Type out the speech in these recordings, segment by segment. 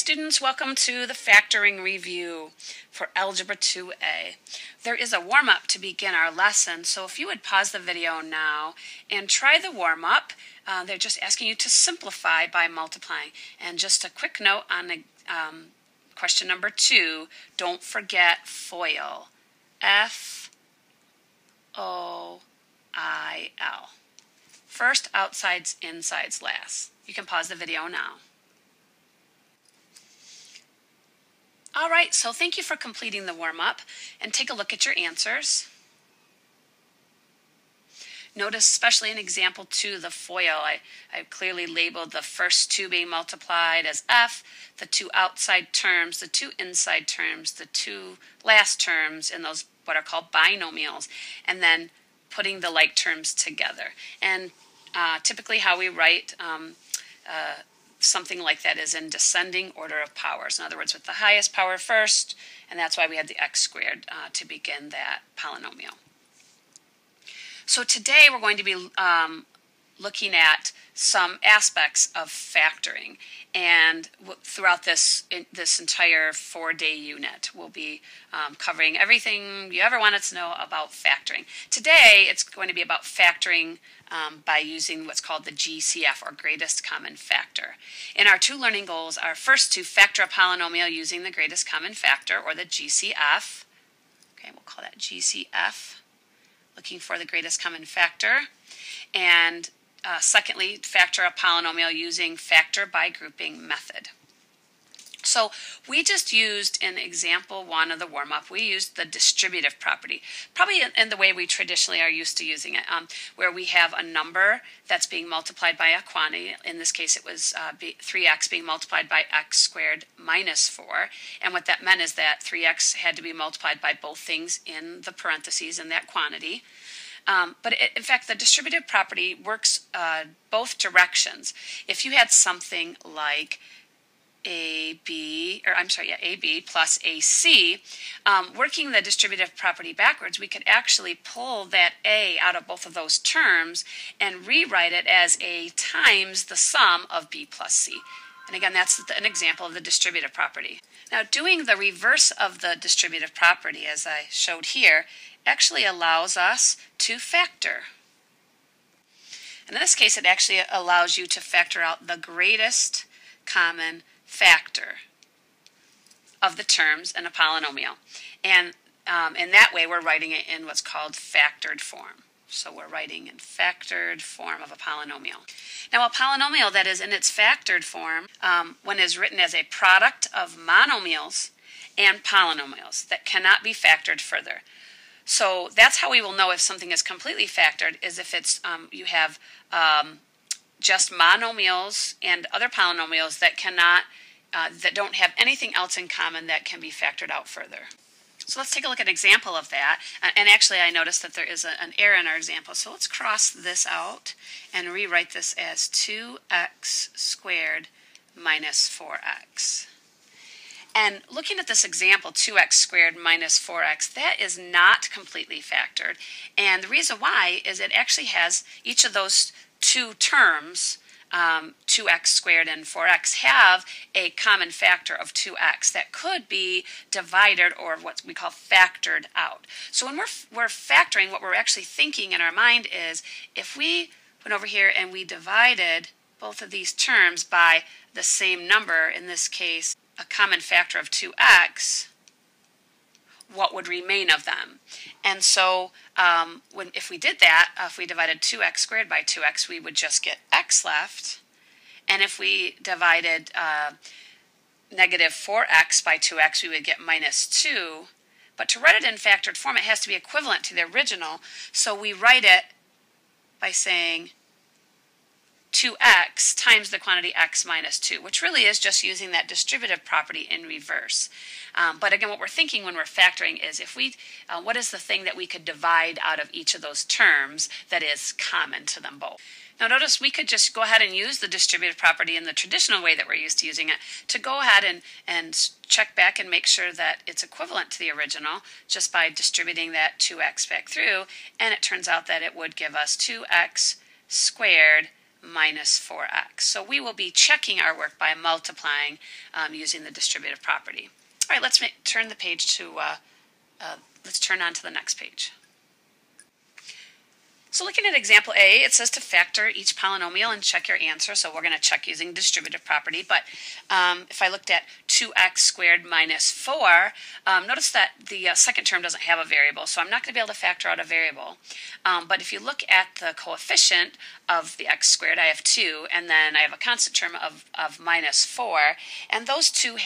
students, welcome to the factoring review for Algebra 2A. There is a warm-up to begin our lesson, so if you would pause the video now and try the warm-up. They're just asking you to simplify by multiplying. And just a quick note on question number 2, don't forget FOIL. F-O-I-L. First, outsides, insides, last. You can pause the video now. All right, so thank you for completing the warm-up, and take a look at your answers. Notice, especially in example 2, the FOIL, I clearly labeled the first 2 being multiplied as F, the 2 outside terms, the 2 inside terms, the 2 last terms in those what are called binomials, and then putting the like terms together. And typically how we write something like that is in descending order of powers. In other words, with the highest power first, and that's why we had the x squared to begin that polynomial. So today we're going to be looking at some aspects of factoring, and throughout this entire 4-day unit we'll be covering everything you ever wanted to know about factoring. Today it's going to be about factoring by using what's called the GCF, or greatest common factor. In our 2 learning goals are first to factor a polynomial using the greatest common factor, or the GCF. Okay, we'll call that GCF, looking for the greatest common factor. And secondly, factor a polynomial using factor by grouping method. So we just used in example 1 of the warm-up, we used the distributive property, probably in the way we traditionally are used to using it, where we have a number that's being multiplied by a quantity. In this case it was 3x being multiplied by x squared minus 4, and what that meant is that 3x had to be multiplied by both things in the parentheses in that quantity. But in fact, the distributive property works both directions. If you had something like AB plus AC, working the distributive property backwards, we could actually pull that A out of both of those terms and rewrite it as A times the sum of B plus C. And again, that's an example of the distributive property. Now, doing the reverse of the distributive property, as I showed here, actually allows us to factor. And in this case, it actually allows you to factor out the greatest common factor of the terms in a polynomial. And in that way, we're writing it in what's called factored form. So we're writing in factored form of a polynomial. Now, a polynomial that is in its factored form, when is written as a product of monomials and polynomials that cannot be factored further. So that's how we will know if something is completely factored, is if it's you have just monomials and other polynomials that cannot that don't have anything else in common that can be factored out further. So let's take a look at an example of that. And actually I noticed that there is an error in our example. So let's cross this out and rewrite this as 2x squared minus 4x. And looking at this example, 2x squared minus 4x, that is not completely factored. And the reason why is it actually has each of those 2 terms, 2x squared and 4x, have a common factor of 2x that could be divided, or what we call factored out. So when we're factoring, what we're actually thinking in our mind is, if we went over here and we divided both of these terms by the same number, in this case a common factor of 2x, what would remain of them? And so if we did that, if we divided 2x squared by 2x, we would just get x left. And if we divided negative 4x by 2x, we would get minus 2. But to write it in factored form, it has to be equivalent to the original. So we write it by saying 2x times the quantity x minus 2, which really is just using that distributive property in reverse. But again, what we're thinking when we're factoring is, if we, what is the thing that we could divide out of each of those terms that is common to them both? Now notice we could just go ahead and use the distributive property in the traditional way that we're used to using it to go ahead and check back and make sure that it's equivalent to the original just by distributing that 2x back through, and it turns out that it would give us 2x squared minus 4x. So we will be checking our work by multiplying using the distributive property. All right, let's turn the page to, let's turn on to the next page. So looking at example A, it says to factor each polynomial and check your answer. So we're going to check using distributive property. But if I looked at 2x squared minus 4, notice that the second term doesn't have a variable. So I'm not going to be able to factor out a variable. But if you look at the coefficient of the x squared, I have 2. And then I have a constant term of minus 4. And those two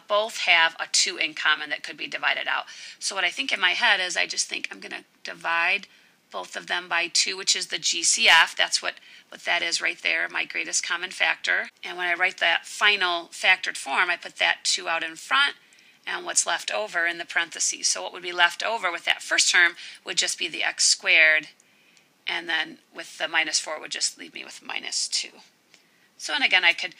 both have a 2 in common that could be divided out. So what I think in my head is I just think I'm going to divide both of them by 2, which is the GCF. That's what that is right there, my greatest common factor. And when I write that final factored form, I put that 2 out in front and what's left over in the parentheses. So what would be left over with that first term would just be the x squared, and then with the minus 4 would just leave me with minus 2. So, and again, I could,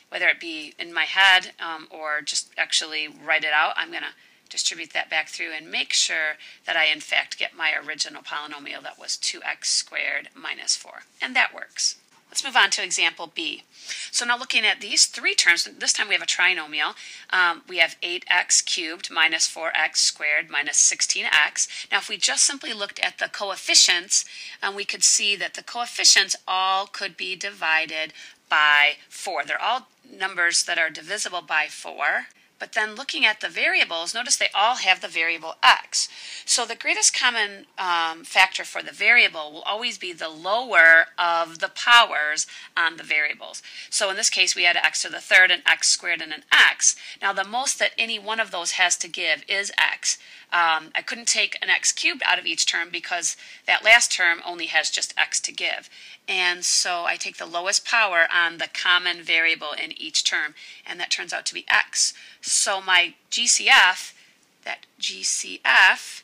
whether it be in my head or just actually write it out, I'm going to distribute that back through and make sure that I in fact get my original polynomial that was 2x squared minus 4. And that works. Let's move on to example B. So now looking at these three terms, this time we have a trinomial. We have 8x cubed minus 4x squared minus 16x. Now if we just simply looked at the coefficients, we could see that the coefficients all could be divided by 4. They're all numbers that are divisible by 4. But then looking at the variables, notice they all have the variable x. So the greatest common factor for the variable will always be the lower of the powers on the variables. So in this case, we had x to the third, an x squared, and an x. Now the most that any one of those has to give is x. I couldn't take an x cubed out of each term because that last term only has just x to give. And so I take the lowest power on the common variable in each term, and that turns out to be x. So my GCF, that GCF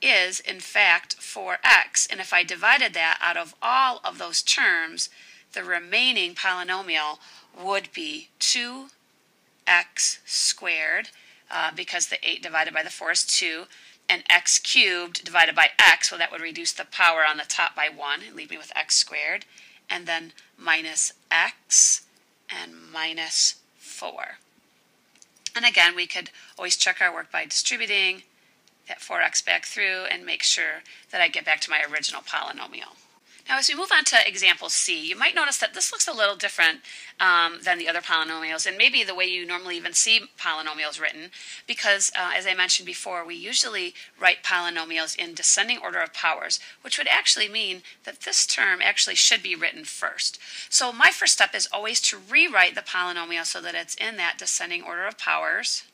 is in fact 4x. And if I divided that out of all of those terms, the remaining polynomial would be 2x squared, because the 8 divided by the 4 is 2, and x cubed divided by x, well, that would reduce the power on the top by 1 and leave me with x squared, and then minus x and minus 4. And again, we could always check our work by distributing that 4x back through and make sure that I get back to my original polynomial. Now, as we move on to example C, you might notice that this looks a little different than the other polynomials, and maybe the way you normally even see polynomials written, because as I mentioned before, we usually write polynomials in descending order of powers, which would actually mean that this term actually should be written first. So my first step is always to rewrite the polynomial so that it's in that descending order of powers.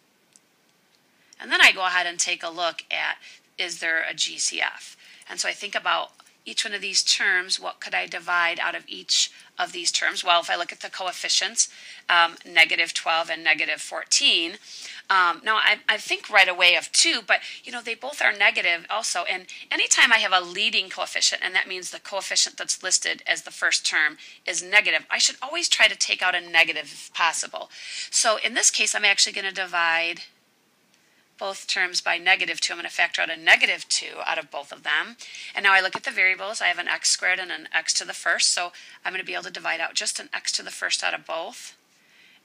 And then I go ahead and take a look at, is there a GCF? And so I think about each one of these terms, what could I divide out of each of these terms? Well, if I look at the coefficients, negative 12 and negative 14, now I think right away of 2, but they both are negative also. And anytime I have a leading coefficient, and that means the coefficient that's listed as the first term is negative, I should always try to take out a negative if possible. So in this case, I'm actually going to divide both terms by negative 2. I'm going to factor out a negative 2 out of both of them. And now I look at the variables. I have an x squared and an x to the first, so I'm going to be able to divide out just an x to the first out of both.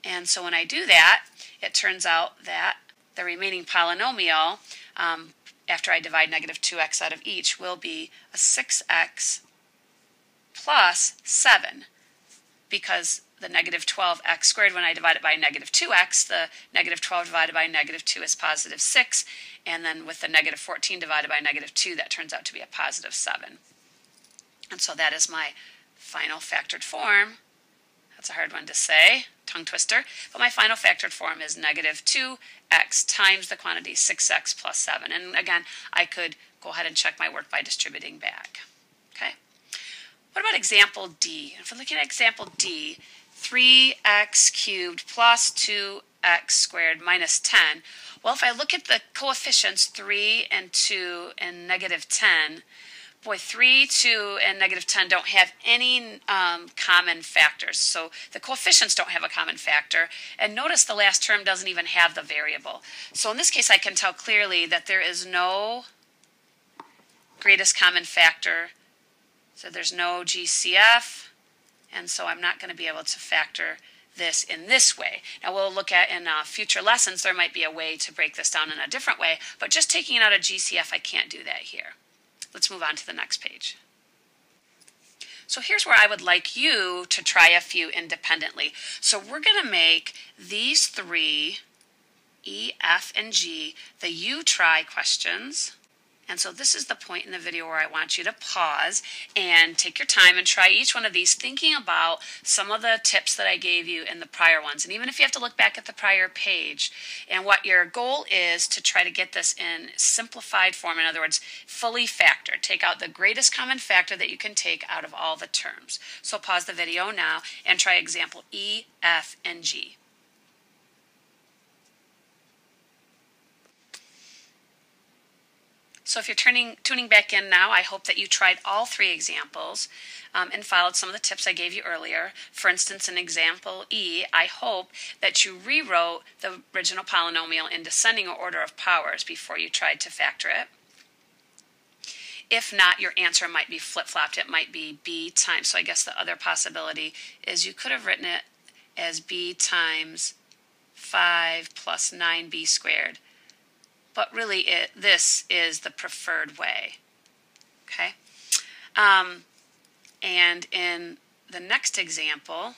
And so when I do that, it turns out that the remaining polynomial, after I divide negative 2x out of each, will be a 6x plus 7, because the negative 12x squared, when I divide it by negative 2x, the negative 12 divided by negative 2 is positive 6, and then with the negative 14 divided by negative 2, that turns out to be a positive 7. And so that is my final factored form. That's a hard one to say, tongue twister, but my final factored form is negative 2x times the quantity 6x plus 7. And again, I could go ahead and check my work by distributing back. Okay. What about example D? If we're looking at example D, 3x cubed plus 2x squared minus 10. Well, if I look at the coefficients 3 and 2 and negative 10, boy, 3, 2, and negative 10 don't have any common factors. So the coefficients don't have a common factor. And notice the last term doesn't even have the variable. So in this case, I can tell clearly that there is no greatest common factor. So there's no GCF, and so I'm not going to be able to factor this in this way. Now we'll look at in future lessons there might be a way to break this down in a different way, but just taking it out of GCF I can't do that here. Let's move on to the next page. So here's where I would like you to try a few independently. So we're going to make these three, E, F, and G, the you try questions. And so this is the point in the video where I want you to pause and take your time and try each one of these, thinking about some of the tips that I gave you in the prior ones. And even if you have to look back at the prior page, and what your goal is to try to get this in simplified form, in other words, fully factored. Take out the greatest common factor that you can take out of all the terms. So pause the video now and try example E, F, and G. So if you're tuning back in now, I hope that you tried all three examples and followed some of the tips I gave you earlier. For instance, in example E, I hope that you rewrote the original polynomial in descending order of powers before you tried to factor it. If not, your answer might be flip-flopped. It might be B times. So I guess the other possibility is you could have written it as B times 5 plus 9B squared. But really, this is the preferred way, okay? And in the next example,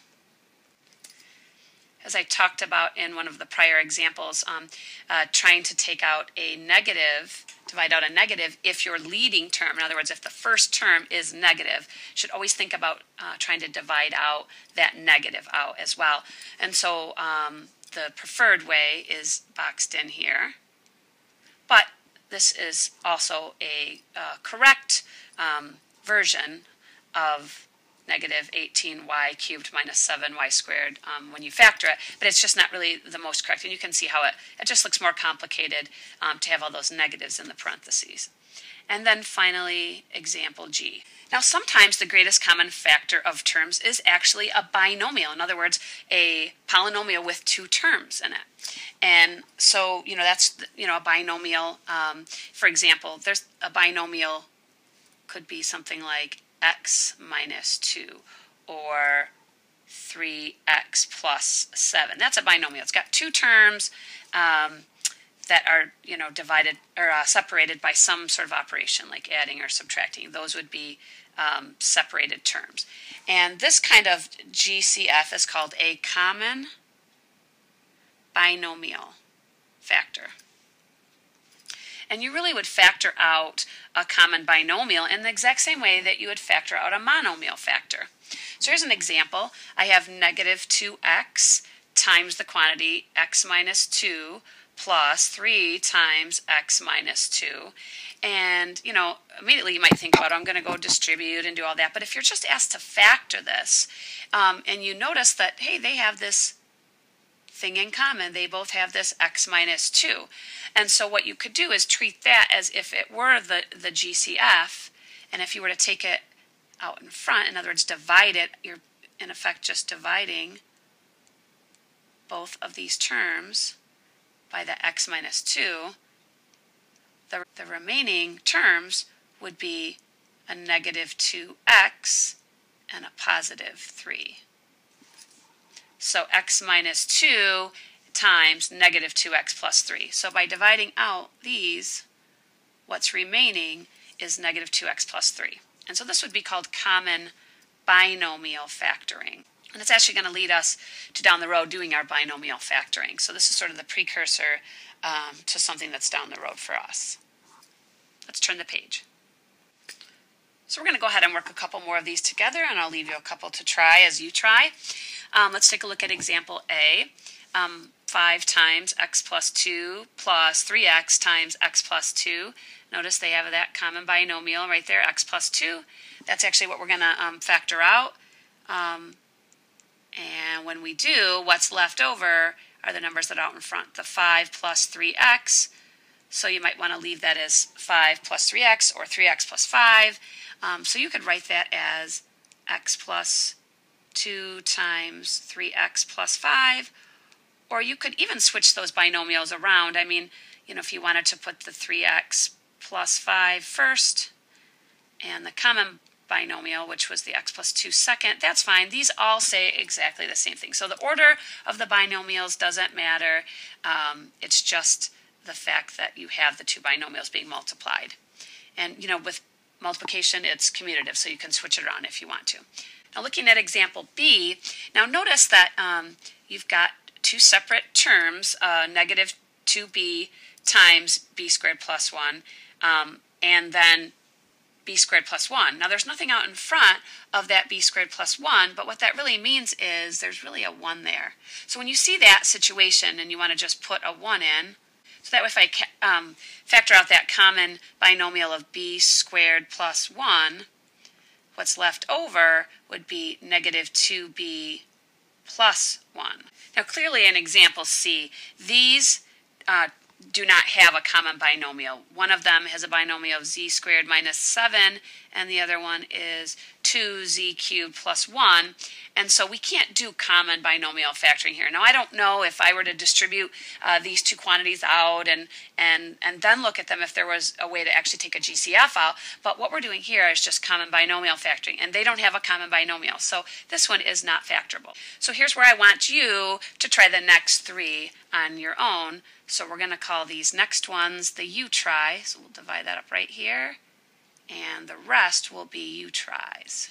as I talked about in one of the prior examples, trying to take out a negative, divide out a negative if your leading term, in other words, if the first term is negative, you should always think about trying to divide out that negative out as well. And so the preferred way is boxed in here. But this is also a correct version of negative 18y cubed minus 7y squared when you factor it, but it's just not really the most correct. And you can see how it just looks more complicated to have all those negatives in the parentheses. And then finally, example G. Now sometimes the greatest common factor of terms is actually a binomial. In other words, a polynomial with two terms in it. And so, that's, a binomial. For example, there's a binomial could be something like x minus 2 or 3x plus 7. That's a binomial. It's got two terms that are, divided or separated by some sort of operation like adding or subtracting. Those would be separated terms. And this kind of GCF is called a common binomial factor. And you really would factor out a common binomial in the exact same way that you would factor out a monomial factor. So here's an example. I have negative 2x times the quantity x minus 2 plus 3 times x minus 2. And, immediately you might think about, I'm going to go distribute and do all that. But if you're just asked to factor this, and you notice that, hey, they have this thing in common. They both have this x minus 2. And so what you could do is treat that as if it were the GCF. And if you were to take it out in front, in other words, divide it, you're in effect just dividing both of these terms by the x minus 2. The remaining terms would be a negative 2x and a positive 3. So x minus 2 times negative 2x plus 3. So by dividing out these, what's remaining is negative 2x plus 3. And so this would be called common binomial factoring. And it's actually going to lead us to down the road doing our binomial factoring. So this is sort of the precursor to something that's down the road for us. Let's turn the page. So we're going to go ahead and work a couple more of these together, and I'll leave you a couple to try as you try. Let's take a look at example A. 5 times x plus 2 plus 3x times x plus 2. Notice they have that common binomial right there, x plus 2. That's actually what we're going to factor out. And when we do, what's left over are the numbers that are out in front, the 5 plus 3x. So you might want to leave that as 5 plus 3x or 3x plus 5. So you could write that as x plus 2 times 3x plus 5. Or you could even switch those binomials around. I mean, if you wanted to put the 3x plus 5 first and the common binomial, which was the x plus 2 second. That's fine. These all say exactly the same thing. So the order of the binomials doesn't matter. It's just the fact that you have the two binomials being multiplied. And, you know, with multiplication, it's commutative, so you can switch it around if you want to. Now, looking at example B, now notice that you've got two separate terms, negative 2b times b squared plus 1, and then b squared plus 1. Now, there's nothing out in front of that b squared plus 1, but what that really means is there's really a 1 there. So when you see that situation and you want to just put a 1 in, so that way if I factor out that common binomial of b squared plus 1, what's left over would be negative 2b plus 1. Now, clearly in example C, these do not have a common binomial. One of them has a binomial of z squared minus 7, and the other one is 2z cubed plus 1. And so we can't do common binomial factoring here. Now, I don't know if I were to distribute these two quantities out and then look at them if there was a way to actually take a GCF out. But what we're doing here is just common binomial factoring, and they don't have a common binomial. So this one is not factorable. So here's where I want you to try the next three on your own. So we're going to call these next ones the U try. So we'll divide that up right here. And the rest will be U tries.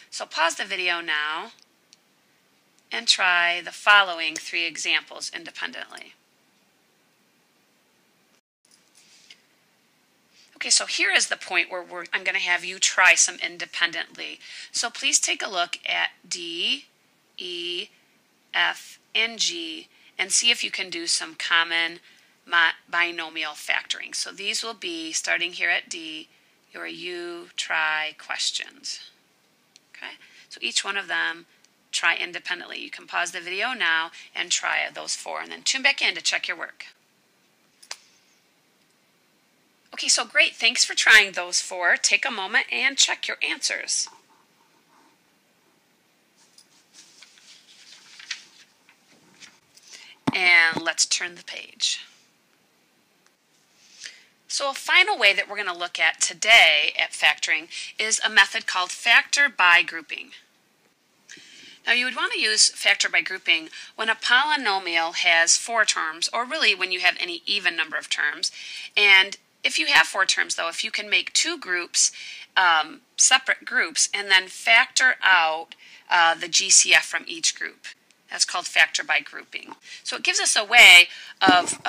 So pause the video now and try the following three examples independently. Okay, so here is the point where I'm going to have you try some independently. So please take a look at D, E, F, and G and see if you can do some common binomial factoring. So these will be, starting here at D, your U try questions. Okay, so each one of them try independently. You can pause the video now and try those four and then tune back in to check your work. Okay, so great. Thanks for trying those four. Take a moment and check your answers. And let's turn the page. So a final way that we're going to look at today at factoring is a method called factor by grouping. Now you would want to use factor by grouping when a polynomial has 4 terms, or really when you have any even number of terms. And if you have 4 terms though, if you can make 2 groups, separate groups, and then factor out the GCF from each group. That's called factor by grouping. So it gives us a way of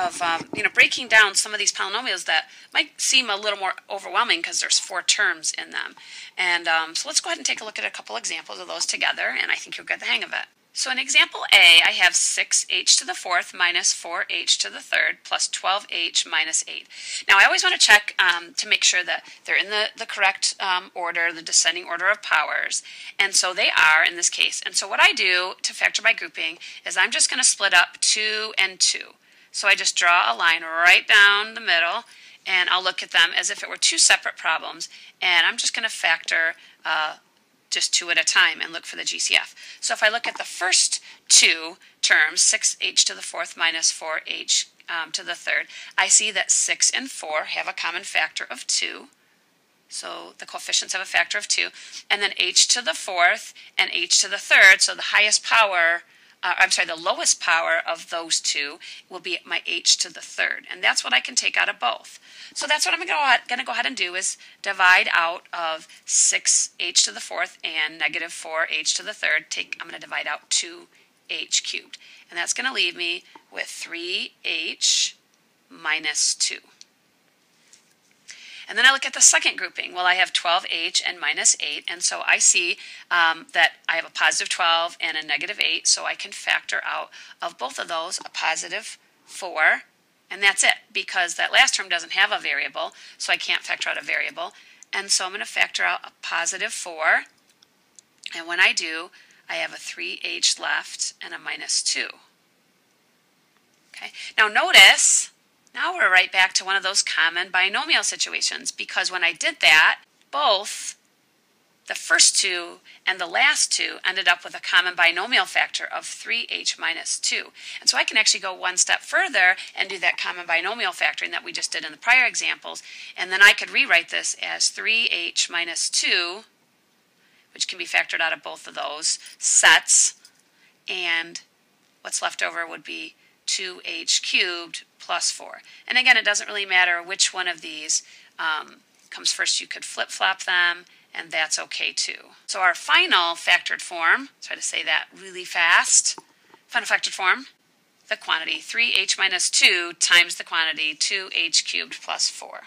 breaking down some of these polynomials that might seem a little more overwhelming because there's 4 terms in them. And so let's go ahead and take a look at a couple examples of those together, and I think you'll get the hang of it. So in example A, I have 6h to the 4th minus 4h to the 3rd plus 12h minus 8. Now I always want to check to make sure that they're in the correct order, the descending order of powers. And so they are in this case. And so what I do to factor by grouping is I'm just going to split up 2 and 2. So I just draw a line right down the middle, and I'll look at them as if it were 2 separate problems. And I'm just going to factor just 2 at a time and look for the GCF. So if I look at the first 2 terms, 6h to the 4th minus 4h to the 3rd, I see that 6 and 4 have a common factor of 2. So the coefficients have a factor of 2. And then h to the 4th and h to the 3rd, so the highest power, the lowest power of those 2 will be my h to the 3rd. And that's what I can take out of both. So that's what I'm going to go ahead and do is divide out of 6h to the 4th and negative 4h to the 3rd. I'm going to divide out 2h cubed. And that's going to leave me with 3h minus 2. And then I look at the second grouping. Well, I have 12h and minus 8, and so I see that I have a positive 12 and a negative 8, so I can factor out of both of those a positive 4, and that's it, because that last term doesn't have a variable, so I can't factor out a variable. And so I'm going to factor out a positive 4, and when I do, I have a 3h left and a minus 2. Okay. Now notice, now we're right back to one of those common binomial situations, because when I did that, both the first 2 and the last 2 ended up with a common binomial factor of 3h minus 2. And so I can actually go one step further and do that common binomial factoring that we just did in the prior examples, and then I could rewrite this as 3h minus 2 which can be factored out of both of those sets, and what's left over would be 2h cubed plus 4. And again, it doesn't really matter which one of these comes first. You could flip-flop them, and that's okay too. So our final factored form, try to say that really fast, final factored form, the quantity 3h minus 2 times the quantity 2h cubed plus 4.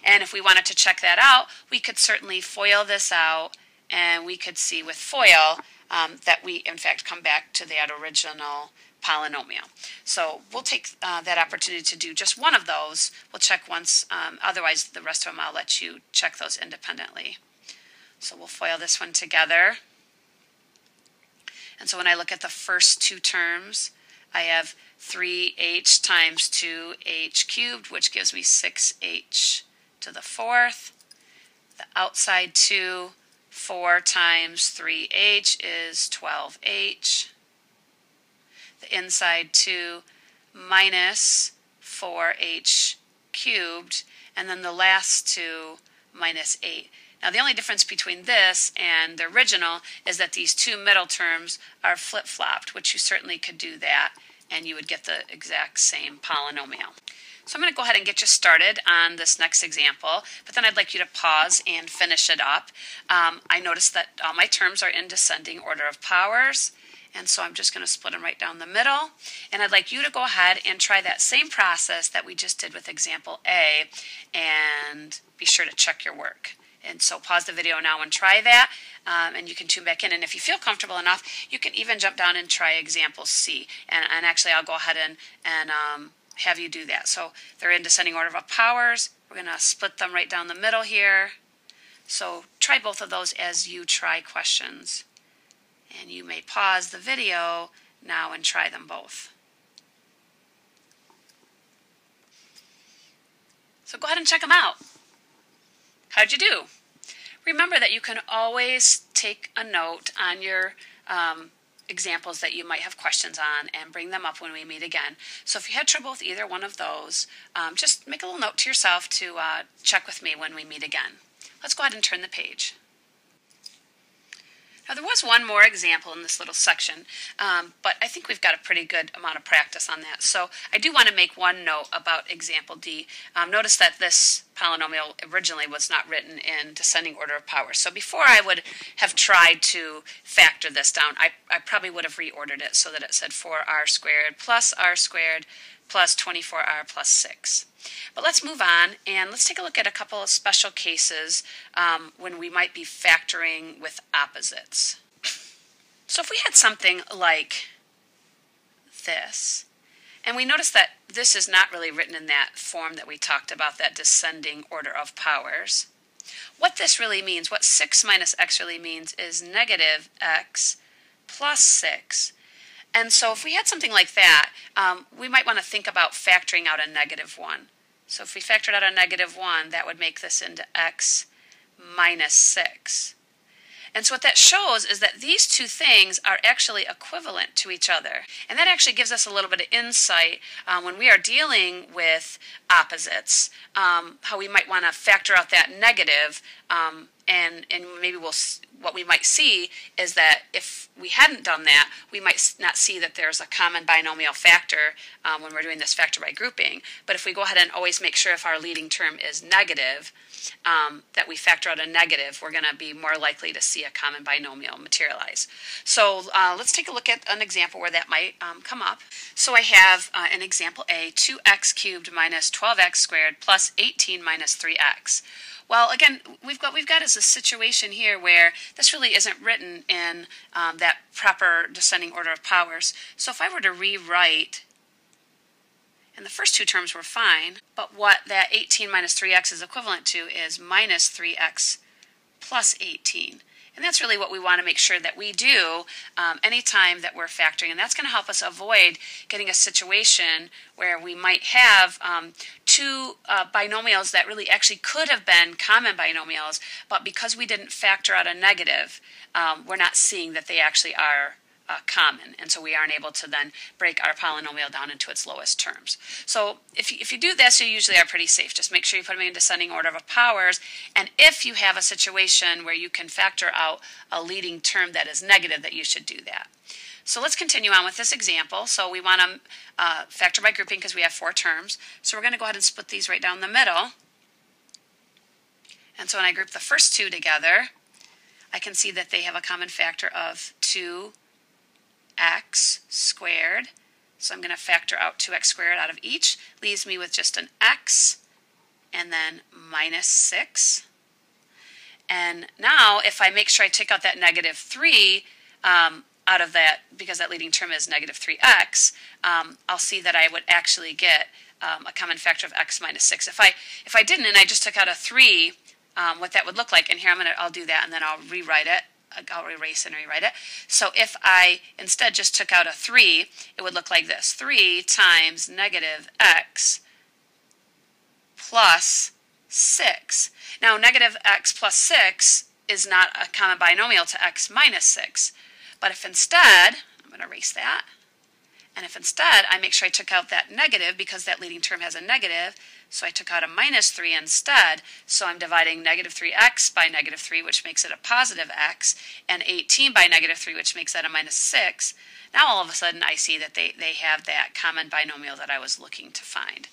And if we wanted to check that out, we could certainly FOIL this out, and we could see with FOIL that we in fact come back to that original polynomial. So we'll take that opportunity to do just one of those. We'll check once, otherwise the rest of them I'll let you check those independently. So we'll FOIL this one together. And so when I look at the first two terms, I have 3h times 2h cubed, which gives me 6h to the fourth. The outside 2, 4 times 3h is 12h. The inside 2 minus 4h cubed, and then the last 2 minus 8. Now the only difference between this and the original is that these two middle terms are flip-flopped, which you certainly could do that, and you would get the exact same polynomial. So I'm going to go ahead and get you started on this next example, but then I'd like you to pause and finish it up. I noticed that all my terms are in descending order of powers, and so I'm just going to split them right down the middle. And I'd like you to go ahead and try that same process that we just did with example A, and be sure to check your work. And so pause the video now and try that, and you can tune back in. And if you feel comfortable enough, you can even jump down and try example C. And actually, I'll go ahead and have you do that. So they're in descending order of powers. We're going to split them right down the middle here. So try both of those as you try questions. And you may pause the video now and try them both. So go ahead and check them out. How'd you do? Remember that you can always take a note on your examples that you might have questions on and bring them up when we meet again. So if you had trouble with either one of those, just make a little note to yourself to check with me when we meet again. Let's go ahead and turn the page. Now there was one more example in this little section, but I think we've got a pretty good amount of practice on that. So I do want to make one note about example D. Notice that this polynomial originally was not written in descending order of powers. So before I would have tried to factor this down, I probably would have reordered it so that it said 4r squared plus 24r plus 6. But let's move on and let's take a look at a couple of special cases when we might be factoring with opposites. So if we had something like this, and we notice that this is not really written in that form that we talked about, that descending order of powers. What this really means, what 6 minus x really means, is negative x plus 6. And so if we had something like that, we might want to think about factoring out a negative 1. So if we factored out a negative 1, that would make this into x minus 6. And so what that shows is that these two things are actually equivalent to each other. And that actually gives us a little bit of insight when we are dealing with opposites, how we might want to factor out that negative, and maybe what we might see is that if we hadn't done that, we might not see that there's a common binomial factor when we're doing this factor by grouping. But if we go ahead and always make sure if our leading term is negative, that we factor out a negative, we're going to be more likely to see a common binomial materialize. So let's take a look at an example where that might come up. So I have in example A, 2x cubed minus 12x squared plus 18 minus 3x. Well, again, we've got is a situation here where this really isn't written in that proper descending order of powers. So if I were to rewrite, and the first two terms were fine, but what that 18 minus 3x is equivalent to is minus 3x plus 18. And that's really what we want to make sure that we do anytime that we're factoring. And that's going to help us avoid getting a situation where we might have two binomials that really actually could have been common binomials, but because we didn't factor out a negative, we're not seeing that they actually are common, and so we aren't able to then break our polynomial down into its lowest terms. So if you do this, you usually are pretty safe. Just make sure you put them in descending order of powers, and if you have a situation where you can factor out a leading term that is negative, that you should do that. So let's continue on with this example. So we want to factor by grouping because we have 4 terms. So we're going to go ahead and split these right down the middle. And so when I group the first 2 together, I can see that they have a common factor of 2x squared. So I'm going to factor out 2x squared out of each. Leaves me with just an x and then minus 6. And now if I make sure I take out that negative 3 out of that, because that leading term is negative 3x, I'll see that I would actually get a common factor of x minus 6. If I didn't and I just took out a 3, what that would look like, and here I'll do that and then I'll rewrite it. I'll erase and rewrite it. So if I instead just took out a 3, it would look like this. 3 times negative x plus 6. Now negative x plus 6 is not a common binomial to x minus 6. But if instead, I'm going to erase that, and if instead I make sure I took out that negative, because that leading term has a negative, so I took out a minus 3 instead, so I'm dividing negative 3x by negative 3, which makes it a positive x, and 18 by negative 3, which makes that a minus 6. Now all of a sudden I see that they have that common binomial that I was looking to find.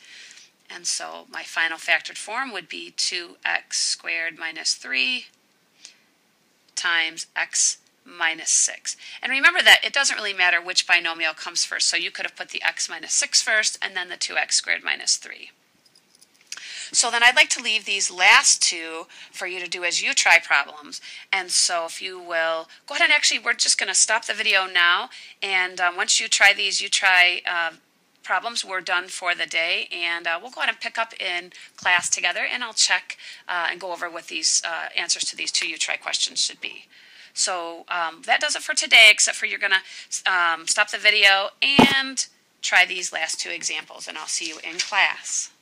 And so my final factored form would be 2x squared minus 3 times x minus 6. And remember that it doesn't really matter which binomial comes first, so you could have put the x minus 6 first and then the 2x squared minus 3. So then I'd like to leave these last 2 for you to do as you try problems. And so if you will go ahead and actually, we're just going to stop the video now, and once you try these problems, we're done for the day, and we'll go ahead and pick up in class together, and I'll check and go over what these answers to these 2 you try questions should be. So that does it for today, except for you're going to stop the video and try these last 2 examples, and I'll see you in class.